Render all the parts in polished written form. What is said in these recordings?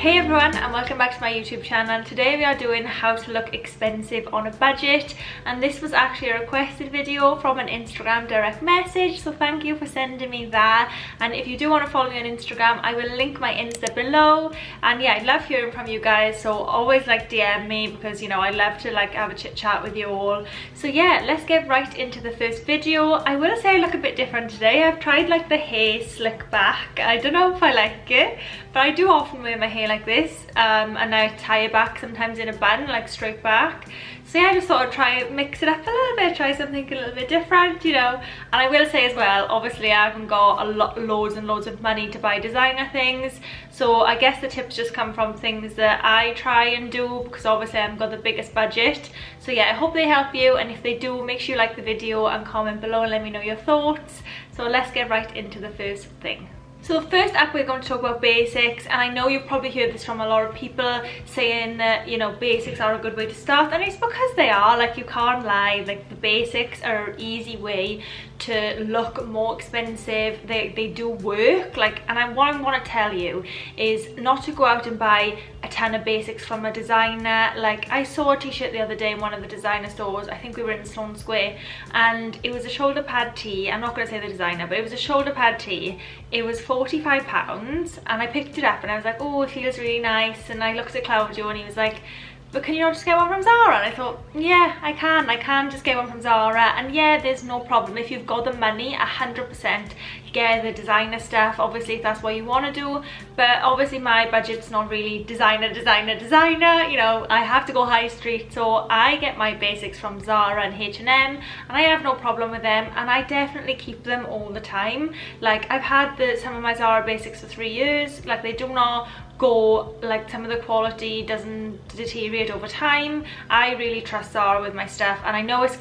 Hey everyone, and welcome back to my YouTube channel. Today we are doing how to look expensive on a budget, and this was actually a requested video from an Instagram direct message, so thank you for sending me that. And if you do want to follow me on Instagram, I will link my Insta below. And yeah, I love hearing from you guys, so always DM me, because you know I love to have a chit chat with you all. So yeah, let's get right into the first video. I will say I look a bit different today. I've tried the hair slick back. I don't know if I like it, but I do often wear my hair like this, and I tie it back sometimes in a bun, straight back. So yeah, I just thought I'd try mix it up a little bit, try something a little bit different, you know. And I will say as well, obviously I haven't got loads and loads of money to buy designer things, so I guess the tips just come from things that I try and do, because obviously I haven't got the biggest budget. So yeah, I hope they help you, and if they do, make sure you like the video and comment below and let me know your thoughts. So let's get right into the first thing. So first up, we're going to talk about basics, and I know you've probably heard this from a lot of people saying that, you know, basics are a good way to start, and it's because they are. You can't lie, the basics are an easy way to look more expensive. They do work, and what I want to tell you is not to go out and buy a ton of basics from a designer. I saw a t-shirt the other day in one of the designer stores. I think we were in Sloane Square, and it was a shoulder pad tee. I'm not going to say the designer, but it was a shoulder pad tee. It was £45, and I picked it up and I was like, oh, it feels really nice. And I looked at Claudio and he was like, but can you not just get one from Zara? And I thought, yeah, I can just get one from Zara. And yeah, there's no problem. If you've got the money, 100% get the designer stuff, obviously, if that's what you want to do. But obviously my budget's not really designer, you know, I have to go high street, so I get my basics from Zara and H&M, and I have no problem with them, and I definitely keep them all the time. I've had some of my Zara basics for 3 years. They do not go, some of the quality doesn't deteriorate over time. I really trust Zara with my stuff, and I know it's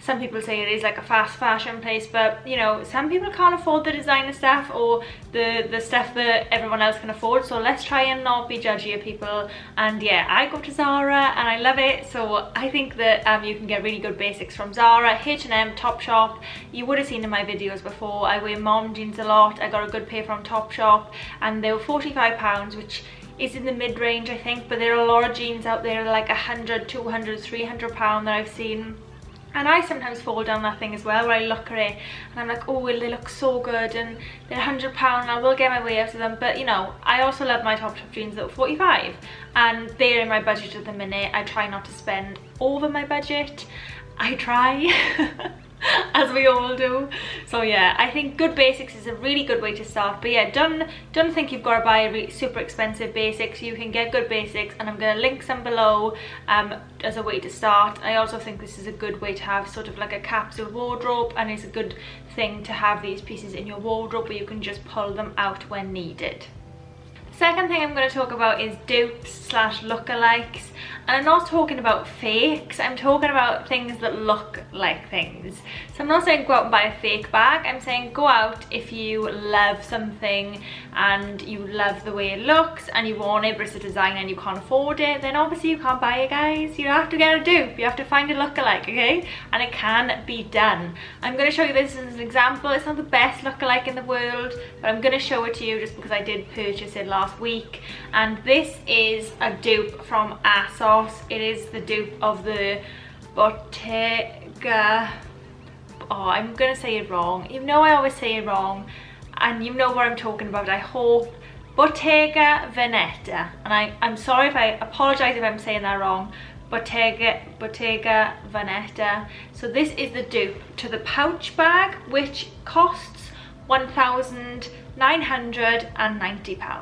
some people say it is a fast fashion place, but you know, some people can't afford the designer stuff or the stuff that everyone else can afford. So let's try and not be judgy of people. And yeah, I go to Zara and I love it. So I think that you can get really good basics from Zara, H&M, Topshop. You would have seen in my videos before, I wear mom jeans a lot. I got a good pair from Topshop, and they were £45, which is in the mid-range, I think, but there are a lot of jeans out there £100, £200, £300 that I've seen. And I sometimes fall down that thing as well, where I look at it and I'm like, oh, well, they look so good and they're £100 and I will get my way out of them. But you know, I also love my Topshop jeans that were 45, and they're in my budget at the minute. I try not to spend over my budget. I try. As we all do. So yeah, I think good basics is a really good way to start. But yeah, don't think you've got to buy super expensive basics. You can get good basics, and I'm going to link some below as a way to start. I also think this is a good way to have sort of a capsule wardrobe, and it's a good thing to have these pieces in your wardrobe where you can just pull them out when needed. Second thing I'm going to talk about is dupes / lookalikes, and I'm not talking about fakes. I'm talking about things that look like things. So I'm not saying go out and buy a fake bag. I'm saying go out if you love something and you love the way it looks and you want it, but it's a designer and you can't afford it, then obviously you can't buy it, guys. You have to get a dupe. You have to find a lookalike, okay? And it can be done. I'm going to show you this as an example. It's not the best lookalike in the world, but I'm going to show it to you just because I did purchase it last week. And this is a dupe from ASOS. It is the dupe of the Bottega, oh, I'm gonna say it wrong. You know I always say it wrong, and you know what I'm talking about, I hope. Bottega Veneta, and I'm sorry if I apologize if I'm saying that wrong. Bottega Veneta. So this is the dupe to the pouch bag, which costs £1,990.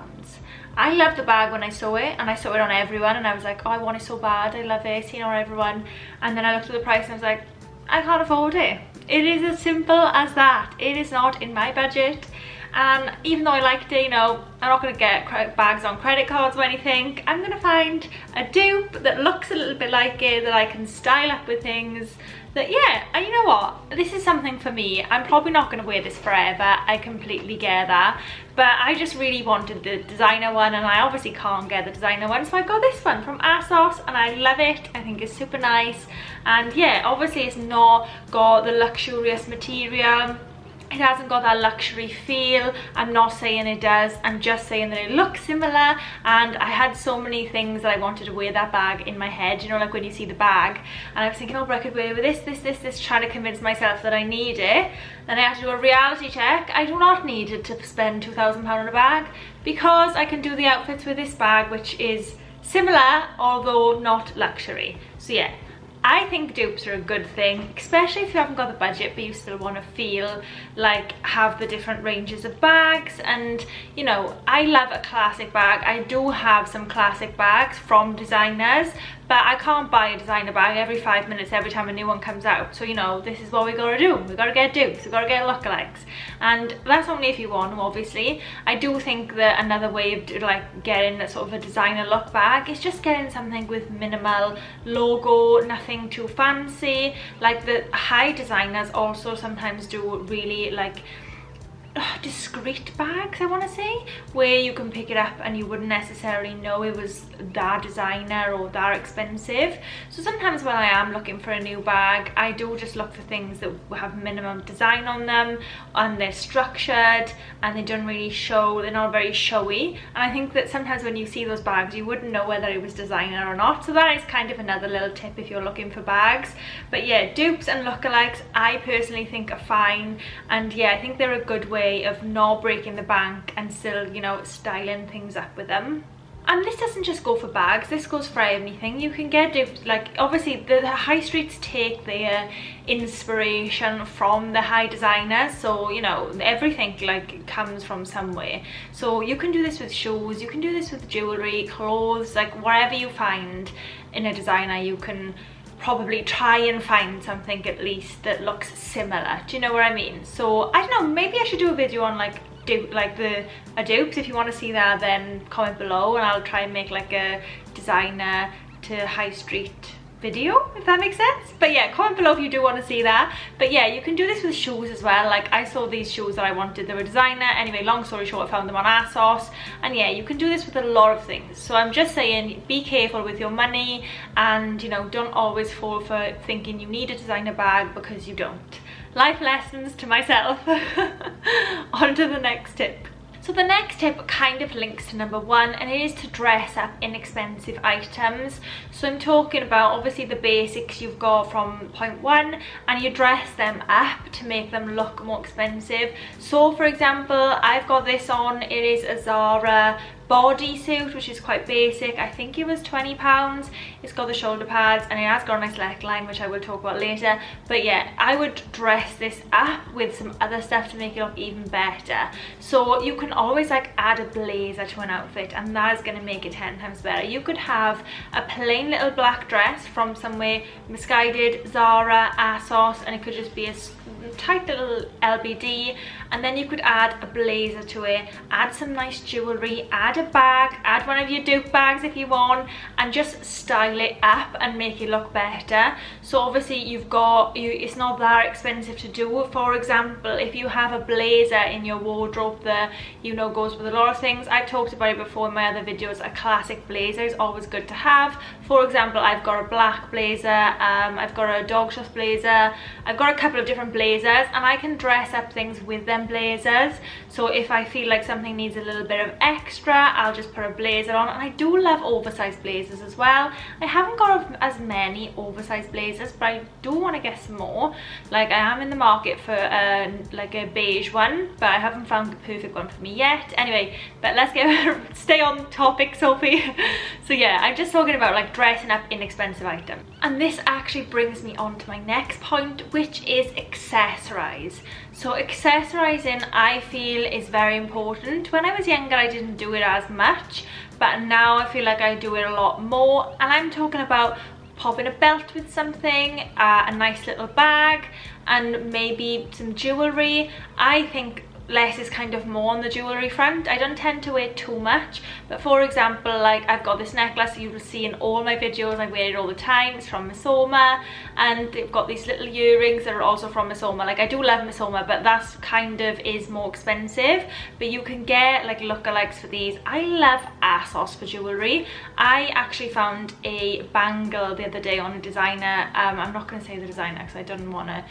I loved the bag when I saw it, and I saw it on everyone, and I was like, oh, I want it so bad, I love it, seen it on everyone. And then I looked at the price and I was like, I can't afford it. It is as simple as that. It is not in my budget. And even though I liked it, you know, I'm not going to get bags on credit cards or anything. I'm going to find a dupe that looks a little bit like it, that I can style up with things. That, yeah, and you know what? This is something for me. I'm probably not going to wear this forever. I completely get that. But I just really wanted the designer one, and I obviously can't get the designer one. So I got this one from ASOS, and I love it. I think it's super nice. And yeah, obviously it's not got the luxurious material. It hasn't got that luxury feel. I'm not saying it does, I'm just saying that it looks similar, and I had so many things that I wanted to wear that bag in my head, you know, like when you see the bag and I was thinking, oh, but I could wear it with this, trying to convince myself that I need it. Then I had to do a reality check. I do not need it to spend £2,000 on a bag, because I can do the outfits with this bag, which is similar although not luxury. So yeah, I think dupes are a good thing, especially if you haven't got the budget but you still want to feel like have the different ranges of bags. And you know, I love a classic bag. I do have some classic bags from designers, but I can't buy a designer bag every 5 minutes every time a new one comes out. So you know, this is what we gotta do. We gotta get dupes, we gotta get lookalikes, and that's only if you want them, obviously. I do think that another way of like getting a sort of a designer look bag is just getting something with minimal logo, nothing too fancy. Like the high designers also sometimes do really like discreet bags, I want to say, where you can pick it up and you wouldn't necessarily know it was that designer or that expensive. So sometimes when I am looking for a new bag, I do just look for things that have minimum design on them, and they're structured and they don't really show, they're not very showy. And I think that sometimes when you see those bags you wouldn't know whether it was designer or not. So that is kind of another little tip if you're looking for bags. But yeah, dupes and lookalikes I personally think are fine, and yeah, I think they're a good way of not breaking the bank and still, you know, styling things up with them. And this doesn't just go for bags, this goes for anything. You can get dupes, like obviously the high streets take their inspiration from the high designers, so you know, everything like comes from somewhere. So you can do this with shoes, you can do this with jewelry, clothes, like wherever you find in a designer you can probably try and find something at least that looks similar. Do you know what I mean? So I don't know, maybe I should do a video on like dupes. If you want to see that, then comment below and I'll try and make like a designer to high street video, if that makes sense. But yeah, comment below if you do want to see that. But yeah, you can do this with shoes as well. Like I saw these shoes that I wanted, they were designer. Anyway, long story short, I found them on ASOS, and yeah, you can do this with a lot of things. So I'm just saying, be careful with your money, and you know, don't always fall for thinking you need a designer bag because you don't. Life lessons to myself. On to the next tip. So the next tip kind of links to number one, and it is to dress up inexpensive items. So I'm talking about obviously the basics you've got from point one, and you dress them up to make them look more expensive. So for example, I've got this on, it is a Zara bodysuit, which is quite basic. I think it was £20. It's got the shoulder pads and it has got a nice neckline, which I will talk about later. But yeah, I would dress this up with some other stuff to make it look even better. So you can always like add a blazer to an outfit, and that is going to make it 10 times better. You could have a plain little black dress from somewhere misguided, Zara, ASOS, and it could just be a tight little LBD, and then you could add a blazer to it, add some nice jewelry, add a bag, add one of your dupe bags if you want, and just style it up and make it look better. So obviously it's not that expensive to do. For example, if you have a blazer in your wardrobe that you know goes with a lot of things, I've talked about it before in my other videos, a classic blazer is always good to have. For example, I've got a black blazer, I've got a dog shot blazer, I've got a couple of different blazers, and I can dress up things with them blazers. So if I feel like something needs a little bit of extra, I'll just put a blazer on. And I do love oversized blazers as well. I haven't got as many oversized blazers, but I do want to get some more. Like I am in the market for like a beige one, but I haven't found the perfect one for me yet. Anyway, but let's stay on topic, Sophie. So yeah, I'm just talking about like dressing up inexpensive items. And this actually brings me on to my next point, which is accessorize. So accessorizing, I feel, is very important. When I was younger I didn't do it as much, but now I feel like I do it a lot more. And I'm talking about popping a belt with something, a nice little bag, and maybe some jewelry. I think less is kind of more on the jewelry front. I don't tend to wear too much, but for example, like I've got this necklace you will see in all my videos. I wear it all the time. It's from Missoma, and they've got these little earrings that are also from Missoma. Like I do love Missoma, but that's kind of is more expensive, but you can get like lookalikes for these. I love ASOS for jewelry. I actually found a bangle the other day on a designer. I'm not going to say the designer because I don't want to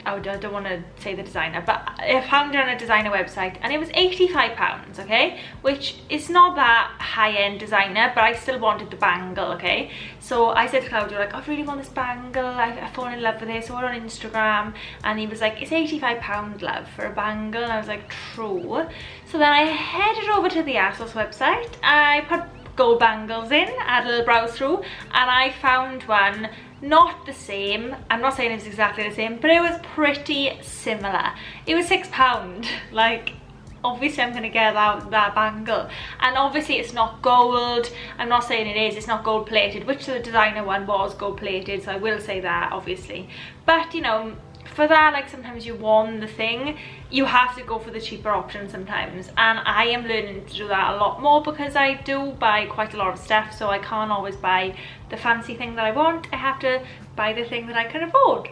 I don't want to say the designer, but I found it on a designer website and it was £85, okay, which is not that high-end designer, but I still wanted the bangle, okay. So I said to Claudio, like, I really want this bangle, I've fallen in love with it. So we're on Instagram and he was like, it's £85, love, for a bangle. And I was like, true. So then I headed over to the ASOS website, I put gold bangles in, had a little browse through, and I found one not the same. I'm not saying it's exactly the same, but it was pretty similar. It was £6. Like, obviously I'm gonna get that bangle, and obviously it's not gold. I'm not saying it is, it's not gold plated, which the designer one was gold plated, so I will say that, obviously. But you know, for that, like, sometimes you want the thing, you have to go for the cheaper option sometimes, and I am learning to do that a lot more because I do buy quite a lot of stuff, so I can't always buy the fancy thing that I want. I have to buy the thing that I can afford.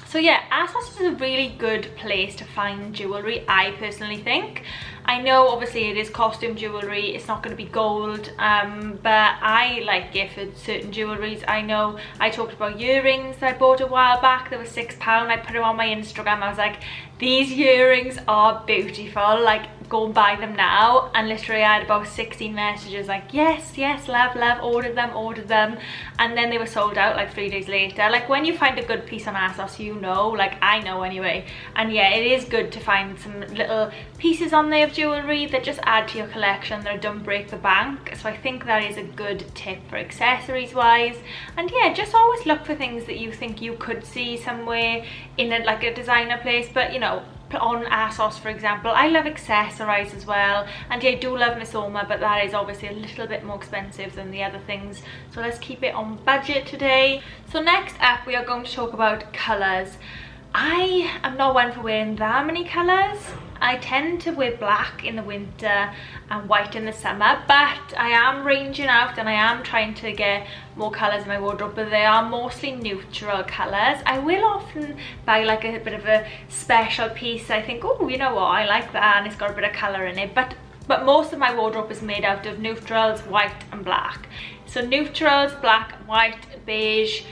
So yeah, ASOS is a really good place to find jewellery, I personally think. I know obviously it is costume jewellery, it's not going to be gold, but I like it for certain jewelleries. I know I talked about earrings that I bought a while back, they were £6. I put them on my Instagram, I was like, these earrings are beautiful, like, go and buy them now. And literally I had about 16 messages like, yes, yes, love, love, ordered them, and then they were sold out like 3 days later. Like, when you find a good piece on ASOS, you know, like, I know anyway. And yeah, it is good to find some little pieces on there of jewellery that just add to your collection, that don't break the bank. So I think that is a good tip for accessories wise. And yeah, just always look for things that you think you could see somewhere in a, like a designer place. But you know, on ASOS for example, I love Accessorize as well, and yeah, I do love Miss Oma, but that is obviously a little bit more expensive than the other things, so let's keep it on budget today. So next up we are going to talk about colours. I am not one for wearing that many colours. I tend to wear black in the winter and white in the summer, but I am ranging out and I am trying to get more colours in my wardrobe, but they are mostly neutral colours. I will often buy like a bit of a special piece. I think, oh, you know what, I like that and it's got a bit of colour in it, but most of my wardrobe is made out of neutrals, white and black. So neutrals, black, white, beige,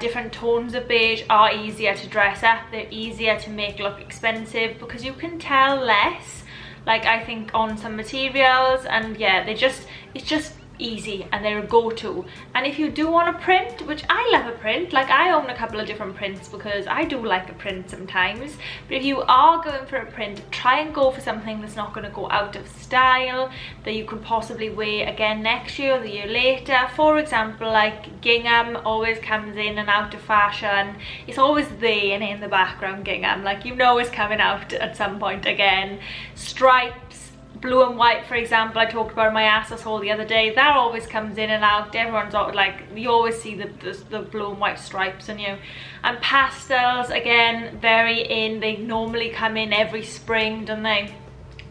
different tones of beige are easier to dress up, they're easier to make look expensive because you can tell less, like, I think, on some materials, and yeah, it's just easy and they're a go-to. And if you do want a print, which I love a print, like I own a couple of different prints because I do like a print sometimes, but if you are going for a print, try and go for something that's not going to go out of style, that you could possibly wear again next year or the year later. For example, like gingham always comes in and out of fashion. It's always there and in the background, gingham, like, you know, it's coming out at some point again. Stripes, blue and white, for example, I talked about in my ASOS haul the other day, that always comes in and out. Everyone's like, you always see the blue and white stripes on you. And pastels, again, very in. They normally come in every spring, don't they?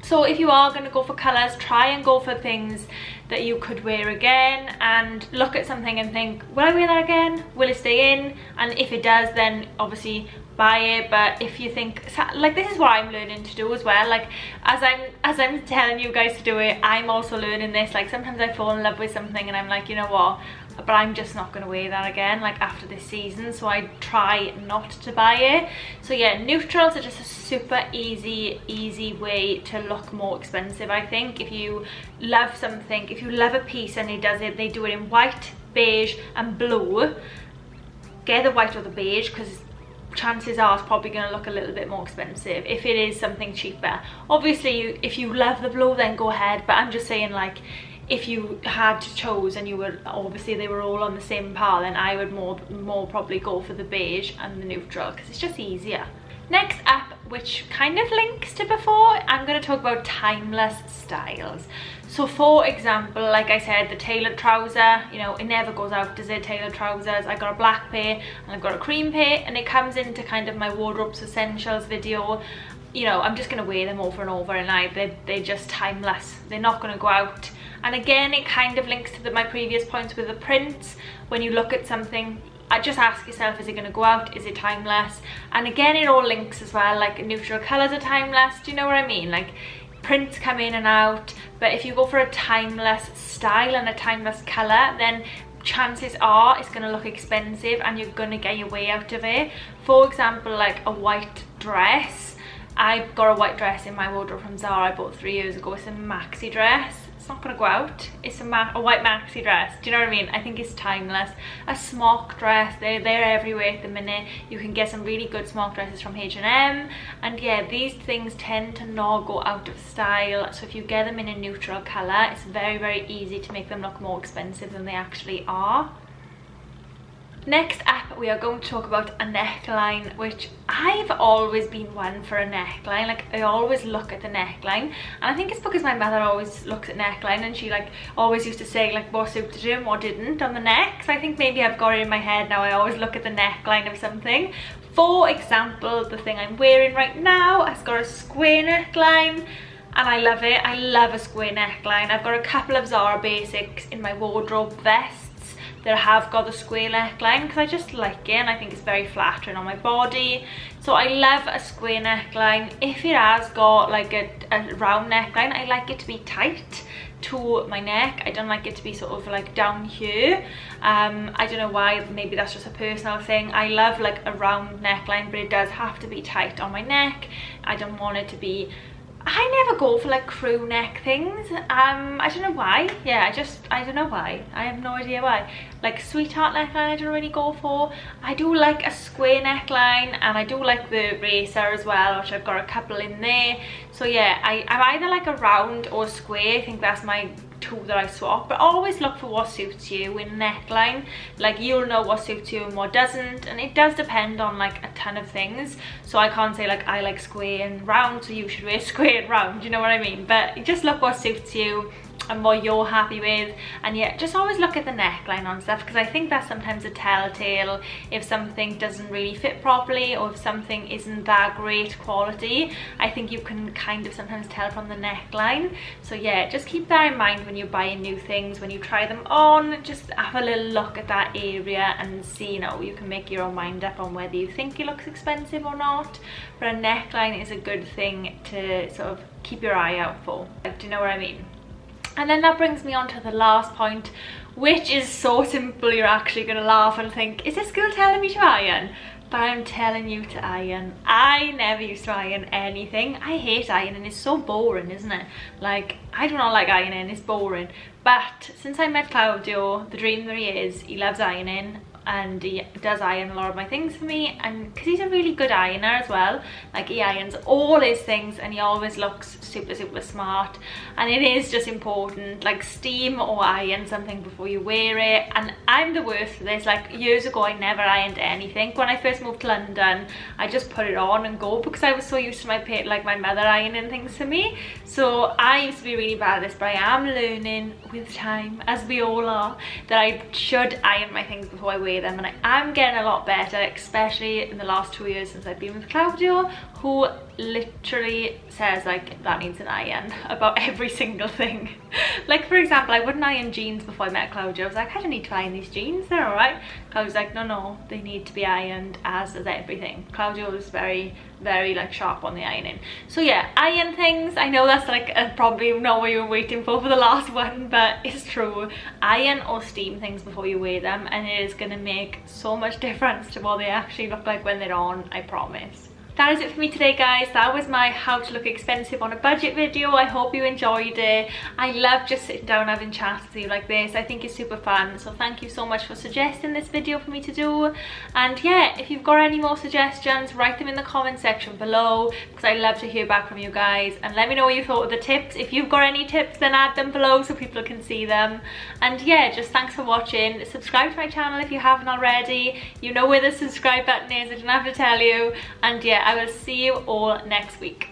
So if you are going to go for colours, try and go for things that you could wear again, and look at something and think, will I wear that again? Will it stay in? And if it does, then obviously buy it. But if you think, like, this is what I'm learning to do as well, like as I'm telling you guys to do it, I'm also learning this. Like, sometimes I fall in love with something and I'm like, you know what, but I'm just not going to wear that again, like, after this season, so I try not to buy it. So yeah, neutrals are just a super easy way to look more expensive, I think. If you love something, if you love a piece and they do it in white, beige and blue, get the white or the beige, because chances are it's probably going to look a little bit more expensive if it is something cheaper. Obviously, if you love the blue, then go ahead, but I'm just saying, like, if you had to choose and you were, obviously they were all on the same par, then I would more probably go for the beige and the neutral, because it's just easier. Next up, which kind of links to before, I'm going to talk about timeless styles. So for example, like I said, the tailored trouser, you know, it never goes out, does it? Tailored trousers, I got a black pair and I've got a cream pair, and it comes into kind of my wardrobe's essentials video. You know, I'm just going to wear them over and over, and they're just timeless, they're not going to go out. And again, it kind of links to my previous points with the prints. When you look at something, just ask yourself, is it going to go out? Is it timeless? And again, it all links as well, like neutral colours are timeless, do you know what I mean? Like, prints come in and out, but if you go for a timeless style and a timeless colour, then chances are it's going to look expensive and you're going to get your way out of it. For example, like a white dress. I've got a white dress in my wardrobe from Zara I bought 3 years ago. It's a maxi dress. It's not going to go out. It's a white maxi dress. Do you know what I mean? I think it's timeless. A smock dress, they're everywhere at the minute. You can get some really good smock dresses from H&M. And yeah, these things tend to not go out of style. So if you get them in a neutral colour, it's very, very easy to make them look more expensive than they actually are. Next up, we are going to talk about a neckline, which I've always been one for a neckline. Like, I always look at the neckline, and I think it's because my mother always looks at neckline, and she like always used to say like what suited him, what didn't on the neck. So I think maybe I've got it in my head now. I always look at the neckline of something. For example, the thing I'm wearing right now has got a square neckline, and I love it. I love a square neckline. I've got a couple of Zara basics in my wardrobe vests that have got the square neckline because I just like it, and I think it's very flattering on my body. So I love a square neckline. If it has got like a round neckline, I like it to be tight to my neck. I don't like it to be sort of like down here. I don't know why, maybe that's just a personal thing. I love like a round neckline, but it does have to be tight on my neck. I don't want it to be, I never go for like crew neck things. I don't know why. Yeah, I don't know why. I have no idea why. Like sweetheart neckline I don't really go for. I do like a square neckline, and I do like the racer as well, which I've got a couple in there. So yeah, I'm either like a round or square. I think that's my two that I swap, but always look for what suits you in neckline. Like, you'll know what suits you and what doesn't, and it does depend on like a ton of things. So I can't say like I like square and round, so you should wear square and round, you know what I mean? But just look what suits you and what you're happy with. And yeah, just always look at the neckline on stuff, because I think that's sometimes a telltale if something doesn't really fit properly, or if something isn't that great quality. I think you can kind of sometimes tell from the neckline. So yeah, just keep that in mind when you're buying new things. When you try them on, just have a little look at that area and see, you know, you can make your own mind up on whether you think it looks expensive or not. But a neckline is a good thing to sort of keep your eye out for. Like, do you know what I mean? And then that brings me on to the last point, which is so simple you're actually going to laugh and think, is this girl telling me to iron? But I'm telling you to iron. I never used to iron anything. I hate ironing. It's so boring, isn't it? Like, I do not like ironing. It's boring. But since I met Claudio, the dream that he is, he loves ironing. And he does iron a lot of my things for me, and because he's a really good ironer as well. Like, he irons all his things and he always looks super smart. And it is just important, like, steam or iron something before you wear it. And I'm the worst for this. Like, years ago I never ironed anything. When I first moved to London, I just put it on and go, because I was so used to my mother ironing things for me. So I used to be really bad at this, but I am learning with time, as we all are, that I should iron my things before I wear them. And I'm getting a lot better, especially in the last 2 years since I've been with Claudio, who literally says like that needs an iron about every single thing. Like, for example, I wouldn't iron jeans before I met Claudio. I was like, I don't need to iron these jeans, they're alright. Claudio's like, no, they need to be ironed, as does everything. Claudio is very like sharp on the ironing. So yeah, iron things. I know that's like probably not what you were waiting for the last one, but it's true. Iron or steam things before you wear them, and it is going to make so much difference to what they actually look like when they're on, I promise. That is it for me today, guys. That was my how to look expensive on a budget video. I hope you enjoyed it. I love just sitting down having chats with you like this. I think it's super fun. So thank you so much for suggesting this video for me to do. And yeah, if you've got any more suggestions, write them in the comment section below, because I love to hear back from you guys. And let me know what you thought of the tips. If you've got any tips, then add them below so people can see them. And yeah, just thanks for watching. Subscribe to my channel if you haven't already. You know where the subscribe button is, I don't have to tell you. And yeah, I will see you all next week.